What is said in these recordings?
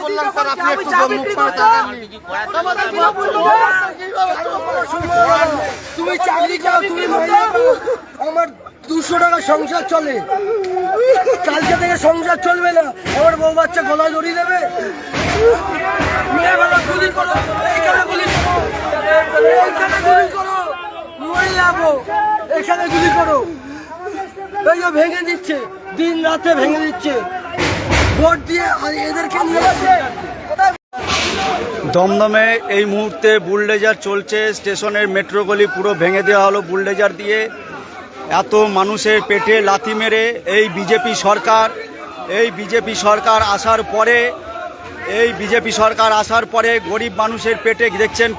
বললাম স্যার আপনি একটু মুখ তুমি চাকরি চাও, তুমি আমার 200 টাকা সংসার চলে, কালকে থেকে সংসার চলবে না, আমার বউ বাচ্চা গলায় দড়ি দেবে। মেয়েবেলা গুলি করো, এইখানে গুলি করো, এইখানে গুলি করো, মরে যাবো, এখানে গুলি করো। এই যে ভেঙে দিচ্ছে, দিন রাতে ভেঙে দিচ্ছে, ভোট দিয়ে আর এদেরকে নিয়ে দমদমে এই মুহূর্তে বুলডোজার চলছে। স্টেশনের মেট্রো গলি পুরো ভেঙে দেওয়া হলো বুলডোজার দিয়ে। এত মানুষের পেটে লাথি মেরে এই বিজেপি সরকার আসার পরে গরিব মানুষের পেটে দেখছেন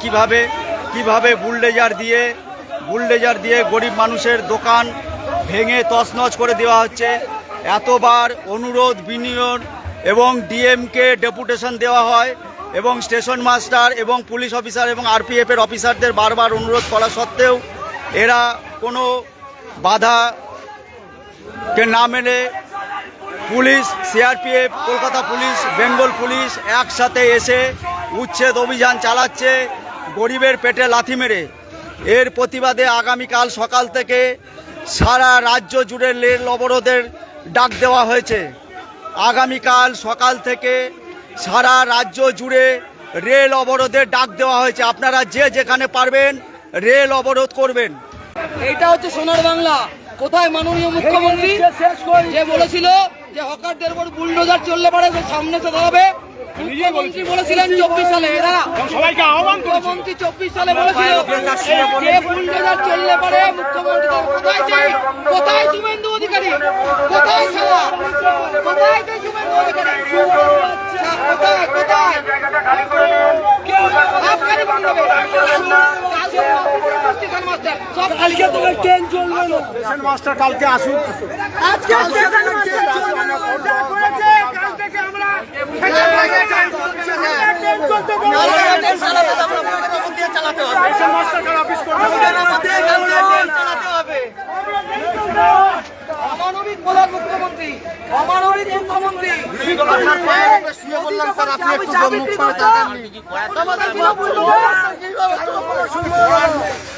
কিভাবে বুলডোজার দিয়ে গরিব মানুষের দোকান ভেঙে তছনছ করে দেওয়া হচ্ছে। এতবার অনুরোধ বিনিয়োগ এবং ডিএমকে ডেপুটেশন দেওয়া হয় এবং স্টেশন মাস্টার এবং পুলিশ অফিসার এবং আরপিএফের অফিসারদের বারবার অনুরোধ করা সত্ত্বেও এরা কোনো বাধাকে না মেনে police, CRPF, Kolkata police, Bengal police একসাথে এসে উচ্ছেদ অভিযান চালাচ্ছে গরিবের পেটে লাথি মেরে। এর প্রতিবাদে আগামীকাল সকাল থেকে সারা রাজ্য জুড়ে রেল অবরোধের ডাক দেওয়া হয়েছে। আগামীকাল সকাল থেকে সারা রাজ্য জুড়ে রেল অবরোধের ডাক দেওয়া হয়েছে। আপনারা যে যেখানে পারবেন রেল অবরোধ করবেন। এইটা হচ্ছে সোনার বাংলা। কোথায় মাননীয় মুখ্যমন্ত্রী যে বলেছিল যে হকারদের উপর বুলডোজার চললে পারে সামনে তো দাঁড়াবে? মুখ্যমন্ত্রী বলেছিলেন 24 সালে, এরা সবাইকে আহ্বান করেছেন। 24 সালে বলেছিল যে বুলডোজার চললে পারে মুখ্যমন্ত্রী কোথায় শুভেন্দু অধিকারী, কোথায় শালা, কোথায় শুভেন্দু অধিকারী, কোথায় আফগানি বান্ধবে কালকে তোমার ট্রেন চলবে না, মাস্টার কালকে আসুন। আজকে ট্রেন চলবে না, কাল থেকে আমরা অমানবিক প্রধান মুখ্যমন্ত্রী, অমানবিক মুখ্যমন্ত্রী। বললাম স্যার আপনি একটু মুখ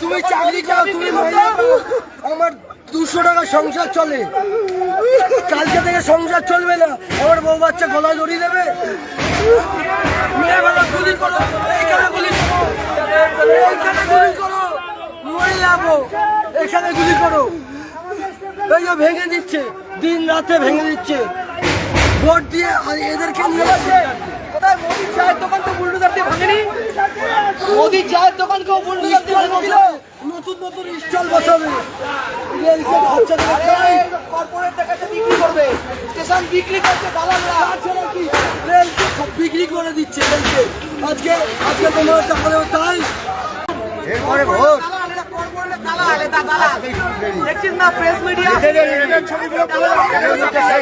তুমি চাকরি চাও, তুমি আমার 200 টাকা সংসার চলে, কালকে থেকে সংসার চলবে না, আমার বউ বাচ্চা গলায় দড়ি দেবে। মেয়েবেলা গুলি করো, এইখানে গুলি করো, এইখানে গুলি করো, মরে যাবো, এখানে গুলি করো। এই যে ভেঙে দিচ্ছে, দিন রাতে ভেঙে দিচ্ছে, ভোট দিয়ে আর এদেরকে নিয়ে কোথায় মোদির চায়ের দোকান তো বুলডোজার দিয়ে ভাঙেনি? মোদির চায়ের দোকান কেউ বুলডোজার দিয়ে ভাঙছিল? নতুন স্টল বসাবে, কর্পোরেট দেখাতে বিক্রি করবে, স্টেশন বিক্রি করছে দালালরা। রেলকে বিক্রি করে দিচ্ছে রেলকে। আজকে তোমার টাকা দেবে, তাই এরপরে ভোট দেখছেন না প্রেস মিডিয়া শেষ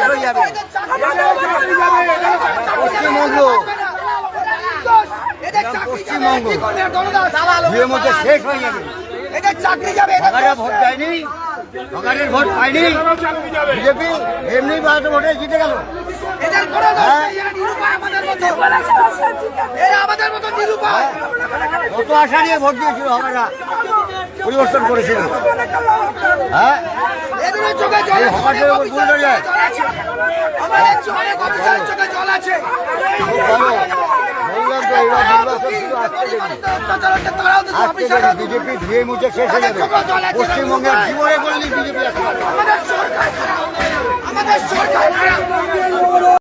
হয়ে যাবে। পশ্চিমবঙ্গ দুয়ের মধ্যে শেষ হয়ে যাবে। হকাররা ভোট দেয়নি, হকারের ভোট পায়নি, বিজেপি এমনি ভোটে জিতে গেল। কত আশা নিয়ে ভোট দিয়েছিল হকাররা, পরিবর্তন করেছিল। হ্যাঁ, হকারদের উপর বুলডোজার যায়। বিজেপি ধুয়ে মুছে শেষ হয়ে যাবে। পশ্চিমবঙ্গের জীবনে বললি বিজেপি